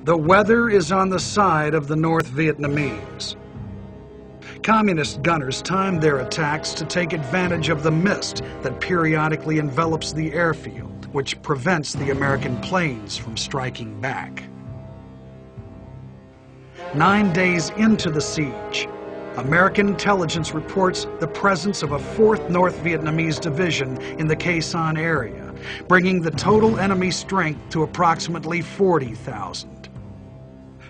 The weather is on the side of the North Vietnamese. Communist gunners timed their attacks to take advantage of the mist that periodically envelops the airfield, which prevents the American planes from striking back. 9 days into the siege, American intelligence reports the presence of a 4th North Vietnamese division in the Khe Sanh area, bringing the total enemy strength to approximately 40,000.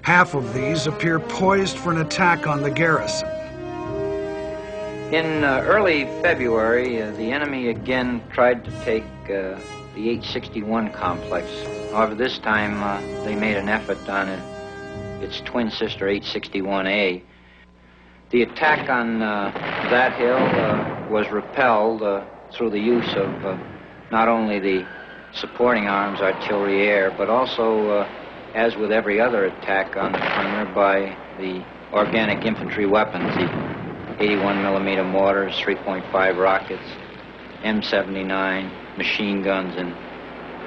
Half of these appear poised for an attack on the garrison. In early February, the enemy again tried to take the 861 complex. However, this time they made an effort on its twin sister 861A. The attack on that hill was repelled through the use of not only the supporting arms, artillery, air, but also, as with every other attack on the perimeter, by the organic infantry weapons, the 81 millimeter mortars, 3.5 rockets, M79, machine guns, and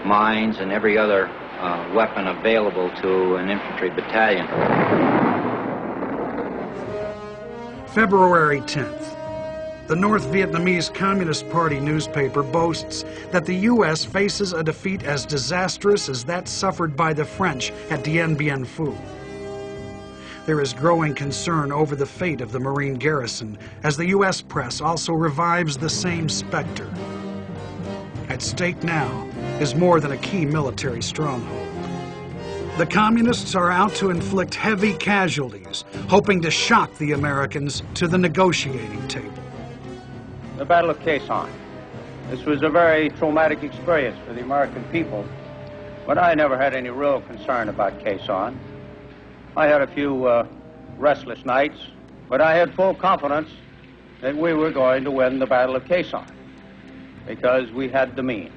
mines, and every other weapon available to an infantry battalion. February 10th. The North Vietnamese Communist Party newspaper boasts that the U.S. faces a defeat as disastrous as that suffered by the French at Dien Bien Phu. There is growing concern over the fate of the Marine garrison as the U.S. press also revives the same specter. At stake now is more than a key military stronghold. The Communists are out to inflict heavy casualties, hoping to shock the Americans to the negotiating table. The Battle of Khe Sanh. This was a very traumatic experience for the American people, but I never had any real concern about Khe Sanh. I had a few restless nights, but I had full confidence that we were going to win the Battle of Khe Sanh because we had the means.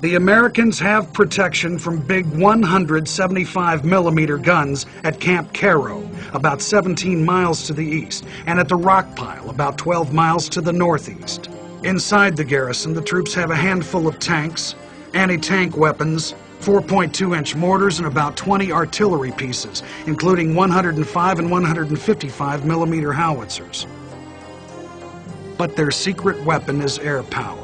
The Americans have protection from big 175 millimeter guns at Camp Cairo, about 17 miles to the east, and at the Rock Pile, about 12 miles to the northeast. Inside the garrison, the troops have a handful of tanks, anti-tank weapons, 4.2-inch mortars, and about 20 artillery pieces, including 105 and 155 millimeter howitzers. But their secret weapon is air power.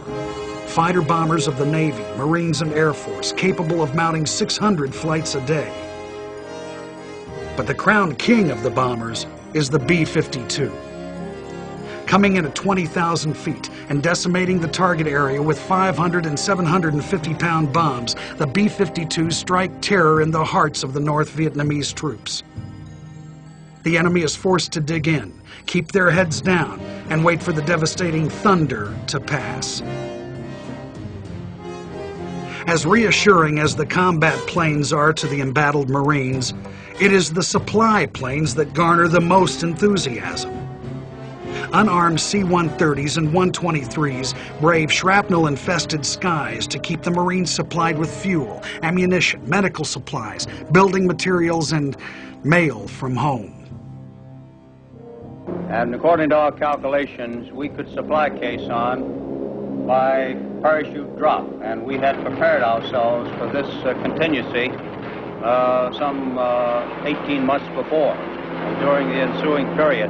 Fighter bombers of the Navy, Marines, and Air Force, capable of mounting 600 flights a day. But the crowned king of the bombers is the B-52. Coming in at 20,000 feet and decimating the target area with 500 and 750-pound bombs, the B-52s strike terror in the hearts of the North Vietnamese troops. The enemy is forced to dig in, keep their heads down, and wait for the devastating thunder to pass. As reassuring as the combat planes are to the embattled Marines, it is the supply planes that garner the most enthusiasm. Unarmed C-130s and 123s brave shrapnel-infested skies to keep the Marines supplied with fuel, ammunition, medical supplies, building materials, and mail from home. And according to our calculations, we could supply Khe Sanh by parachute drop, and we had prepared ourselves for this contingency some 18 months before. During the ensuing period,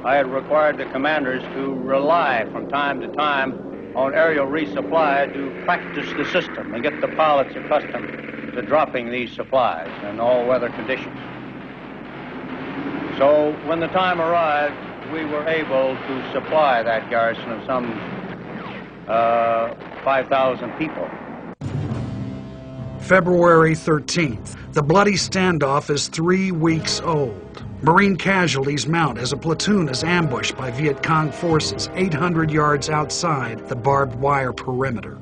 I had required the commanders to rely from time to time on aerial resupply to practice the system and get the pilots accustomed to dropping these supplies in all weather conditions. So when the time arrived, we were able to supply that garrison of some 5,000 people. February 13th. The bloody standoff is 3 weeks old. Marine casualties mount as a platoon is ambushed by Viet Cong forces 800 yards outside the barbed wire perimeter.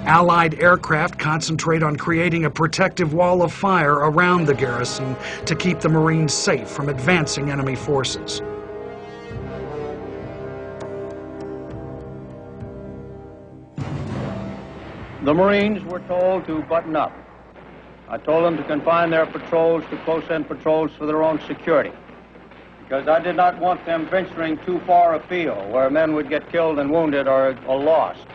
Allied aircraft concentrate on creating a protective wall of fire around the garrison to keep the Marines safe from advancing enemy forces. The Marines were told to button up. I told them to confine their patrols to close-in patrols for their own security, because I did not want them venturing too far afield where men would get killed and wounded or lost,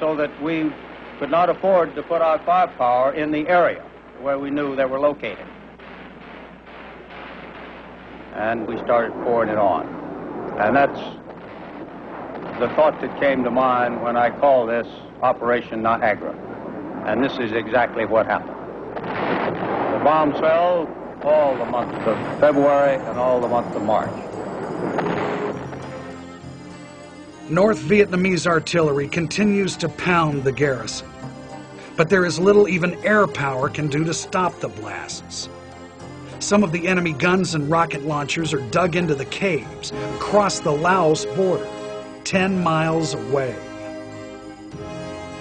so that we could not afford to put our firepower in the area where we knew they were located. And we started pouring it on. And that's the thought that came to mind when I call this Operation Niagara. And this is exactly what happened. The bombs fell all the month of February and all the month of March. North Vietnamese artillery continues to pound the garrison, but there is little even air power can do to stop the blasts. Some of the enemy guns and rocket launchers are dug into the caves across the Laos border, 10 miles away.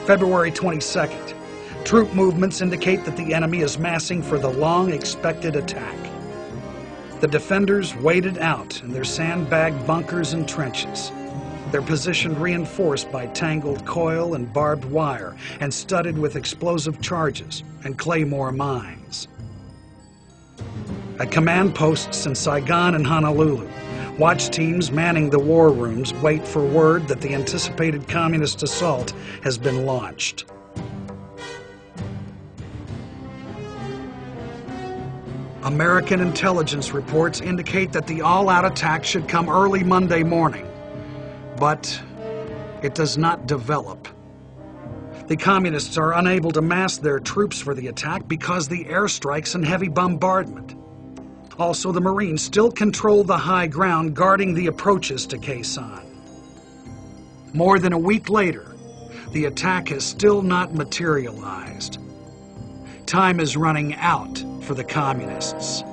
February 22nd, troop movements indicate that the enemy is massing for the long-expected attack. The defenders waited out in their sandbag bunkers and trenches, their position reinforced by tangled coil and barbed wire and studded with explosive charges and claymore mines. At command posts in Saigon and Honolulu, watch teams manning the war rooms wait for word that the anticipated communist assault has been launched. American intelligence reports indicate that the all-out attack should come early Monday morning, but it does not develop. The communists are unable to mass their troops for the attack because the airstrikes and heavy bombardment. Also, the Marines still control the high ground guarding the approaches to Khe Sanh. More than a week later, the attack has still not materialized. Time is running out for the communists.